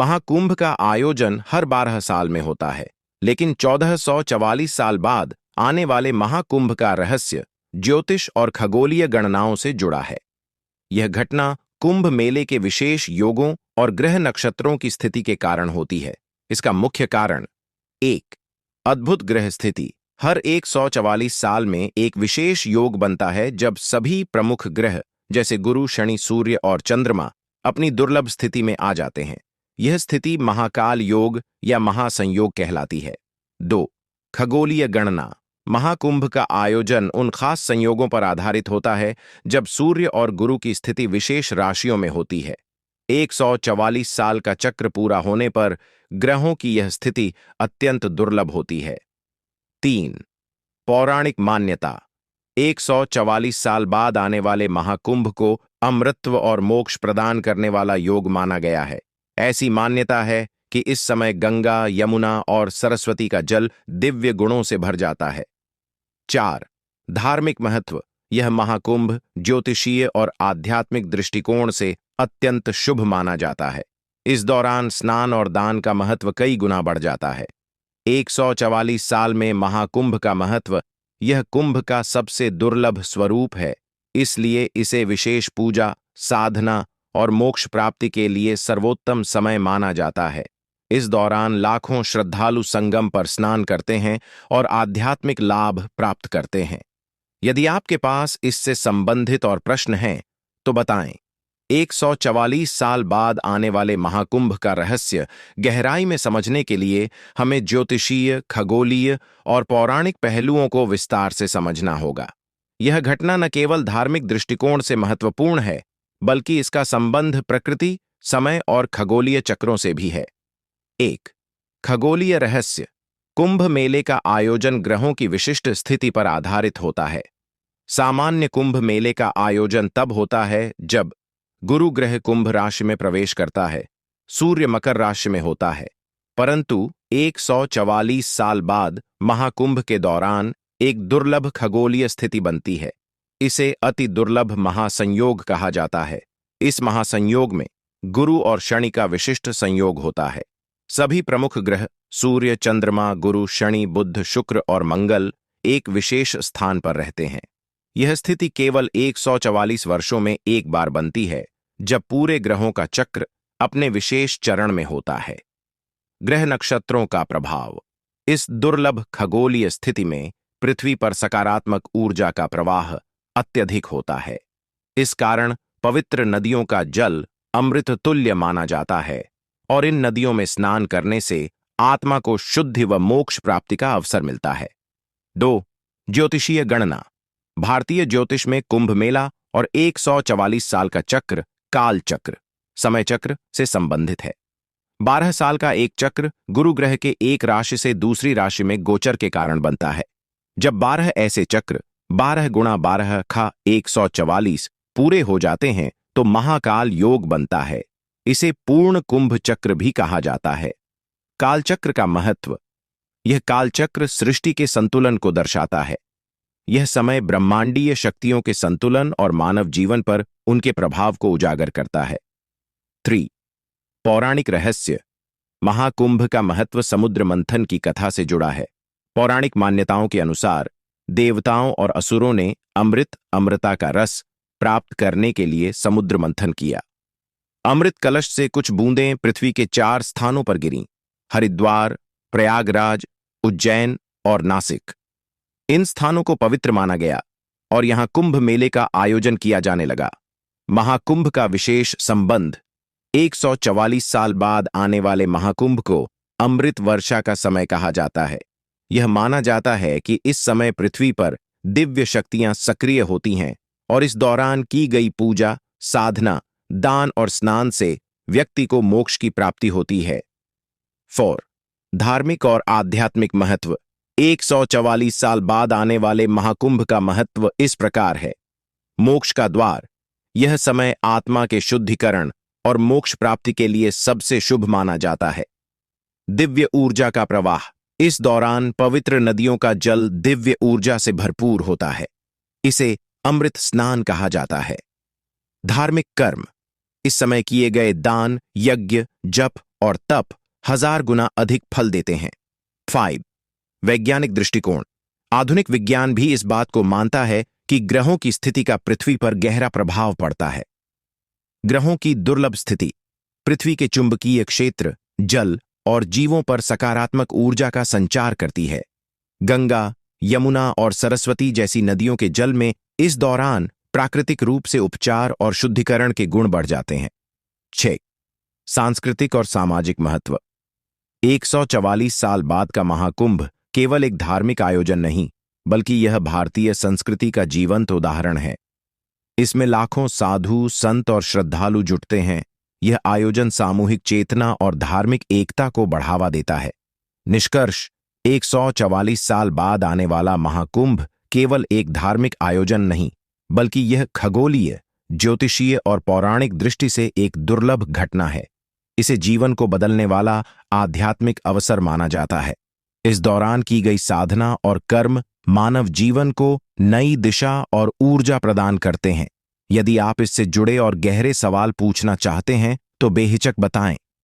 महाकुंभ का आयोजन हर 12 साल में होता है, लेकिन 1444 साल बाद आने वाले महाकुंभ का रहस्य ज्योतिष और खगोलीय गणनाओं से जुड़ा है। यह घटना कुंभ मेले के विशेष योगों और ग्रह नक्षत्रों की स्थिति के कारण होती है। इसका मुख्य कारण: 1. अद्भुत ग्रह स्थिति। हर 144 साल में एक विशेष योग बनता है जब सभी प्रमुख ग्रह जैसे गुरु, शनि, सूर्य और चंद्रमा अपनी दुर्लभ स्थिति में आ जाते हैं। यह स्थिति महाकाल योग या महासंयोग कहलाती है। 2. खगोलीय गणना। महाकुंभ का आयोजन उन खास संयोगों पर आधारित होता है जब सूर्य और गुरु की स्थिति विशेष राशियों में होती है। 144 साल का चक्र पूरा होने पर ग्रहों की यह स्थिति अत्यंत दुर्लभ होती है। 3. पौराणिक मान्यता। 144 साल बाद आने वाले महाकुंभ को अमृतत्व और मोक्ष प्रदान करने वाला योग माना गया है। ऐसी मान्यता है कि इस समय गंगा, यमुना और सरस्वती का जल दिव्य गुणों से भर जाता है। 4. धार्मिक महत्व। यह महाकुंभ ज्योतिषीय और आध्यात्मिक दृष्टिकोण से अत्यंत शुभ माना जाता है। इस दौरान स्नान और दान का महत्व कई गुना बढ़ जाता है। 144 साल में महाकुंभ का महत्व: यह कुंभ का सबसे दुर्लभ स्वरूप है, इसलिए इसे विशेष पूजा, साधना और मोक्ष प्राप्ति के लिए सर्वोत्तम समय माना जाता है। इस दौरान लाखों श्रद्धालु संगम पर स्नान करते हैं और आध्यात्मिक लाभ प्राप्त करते हैं। यदि आपके पास इससे संबंधित और प्रश्न हैं तो बताएं। 144 साल बाद आने वाले महाकुंभ का रहस्य गहराई में समझने के लिए हमें ज्योतिषीय, खगोलीय और पौराणिक पहलुओं को विस्तार से समझना होगा। यह घटना न केवल धार्मिक दृष्टिकोण से महत्वपूर्ण है, बल्कि इसका संबंध प्रकृति, समय और खगोलीय चक्रों से भी है। 1. खगोलीय रहस्य। कुंभ मेले का आयोजन ग्रहों की विशिष्ट स्थिति पर आधारित होता है। सामान्य कुंभ मेले का आयोजन तब होता है जब गुरु ग्रह कुंभ राशि में प्रवेश करता है, सूर्य मकर राशि में होता है। परंतु 144 साल बाद महाकुंभ के दौरान एक दुर्लभ खगोलीय स्थिति बनती है। इसे अति दुर्लभ महासंयोग कहा जाता है। इस महासंयोग में गुरु और शनि का विशिष्ट संयोग होता है। सभी प्रमुख ग्रह सूर्य, चंद्रमा, गुरु, शनि, बुध, शुक्र और मंगल एक विशेष स्थान पर रहते हैं। यह स्थिति केवल 144 वर्षों में एक बार बनती है, जब पूरे ग्रहों का चक्र अपने विशेष चरण में होता है। ग्रह नक्षत्रों का प्रभाव। इस दुर्लभ खगोलीय स्थिति में पृथ्वी पर सकारात्मक ऊर्जा का प्रवाह अत्यधिक होता है। इस कारण पवित्र नदियों का जल अमृत तुल्य माना जाता है और इन नदियों में स्नान करने से आत्मा को शुद्धि व मोक्ष प्राप्ति का अवसर मिलता है। 2. ज्योतिषीय गणना। भारतीय ज्योतिष में कुंभ मेला और 144 साल का चक्र काल चक्र, समय चक्र से संबंधित है। 12 साल का एक चक्र गुरु ग्रह के एक राशि से दूसरी राशि में गोचर के कारण बनता है। जब 12 ऐसे चक्र 12 गुणा 12 खा 144 पूरे हो जाते हैं तो महाकाल योग बनता है। इसे पूर्ण कुंभ चक्र भी कहा जाता है। कालचक्र का महत्व। यह कालचक्र सृष्टि के संतुलन को दर्शाता है। यह समय ब्रह्मांडीय शक्तियों के संतुलन और मानव जीवन पर उनके प्रभाव को उजागर करता है। 3. पौराणिक रहस्य। महाकुंभ का महत्व समुद्र मंथन की कथा से जुड़ा है। पौराणिक मान्यताओं के अनुसार देवताओं और असुरों ने अमृता का रस प्राप्त करने के लिए समुद्र मंथन किया। अमृत कलश से कुछ बूंदें पृथ्वी के 4 स्थानों पर गिरीं: हरिद्वार, प्रयागराज, उज्जैन और नासिक। इन स्थानों को पवित्र माना गया और यहां कुंभ मेले का आयोजन किया जाने लगा। महाकुंभ का विशेष संबंध। 144 साल बाद आने वाले महाकुंभ को अमृत वर्षा का समय कहा जाता है। यह माना जाता है कि इस समय पृथ्वी पर दिव्य शक्तियां सक्रिय होती हैं और इस दौरान की गई पूजा, साधना, दान और स्नान से व्यक्ति को मोक्ष की प्राप्ति होती है। 4. धार्मिक और आध्यात्मिक महत्व। 144 साल बाद आने वाले महाकुंभ का महत्व इस प्रकार है। मोक्ष का द्वार। यह समय आत्मा के शुद्धिकरण और मोक्ष प्राप्ति के लिए सबसे शुभ माना जाता है। दिव्य ऊर्जा का प्रवाह। इस दौरान पवित्र नदियों का जल दिव्य ऊर्जा से भरपूर होता है। इसे अमृत स्नान कहा जाता है। धार्मिक कर्म। इस समय किए गए दान, यज्ञ, जप और तप 1000 गुना अधिक फल देते हैं। 5. वैज्ञानिक दृष्टिकोण। आधुनिक विज्ञान भी इस बात को मानता है कि ग्रहों की स्थिति का पृथ्वी पर गहरा प्रभाव पड़ता है। ग्रहों की दुर्लभ स्थिति पृथ्वी के चुंबकीय क्षेत्र, जल और जीवों पर सकारात्मक ऊर्जा का संचार करती है। गंगा, यमुना और सरस्वती जैसी नदियों के जल में इस दौरान प्राकृतिक रूप से उपचार और शुद्धिकरण के गुण बढ़ जाते हैं। 6. सांस्कृतिक और सामाजिक महत्व। 144 साल बाद का महाकुंभ केवल एक धार्मिक आयोजन नहीं, बल्कि यह भारतीय संस्कृति का जीवंत उदाहरण है। इसमें लाखों साधु, संत और श्रद्धालु जुटते हैं। यह आयोजन सामूहिक चेतना और धार्मिक एकता को बढ़ावा देता है। निष्कर्ष, 144 साल बाद आने वाला महाकुंभ केवल एक धार्मिक आयोजन नहीं, बल्कि यह खगोलीय, ज्योतिषीय और पौराणिक दृष्टि से एक दुर्लभ घटना है। इसे जीवन को बदलने वाला आध्यात्मिक अवसर माना जाता है। इस दौरान की गई साधना और कर्म मानव जीवन को नई दिशा और ऊर्जा प्रदान करते हैं। यदि आप इससे जुड़े और गहरे सवाल पूछना चाहते हैं तो बेहिचक बताएं।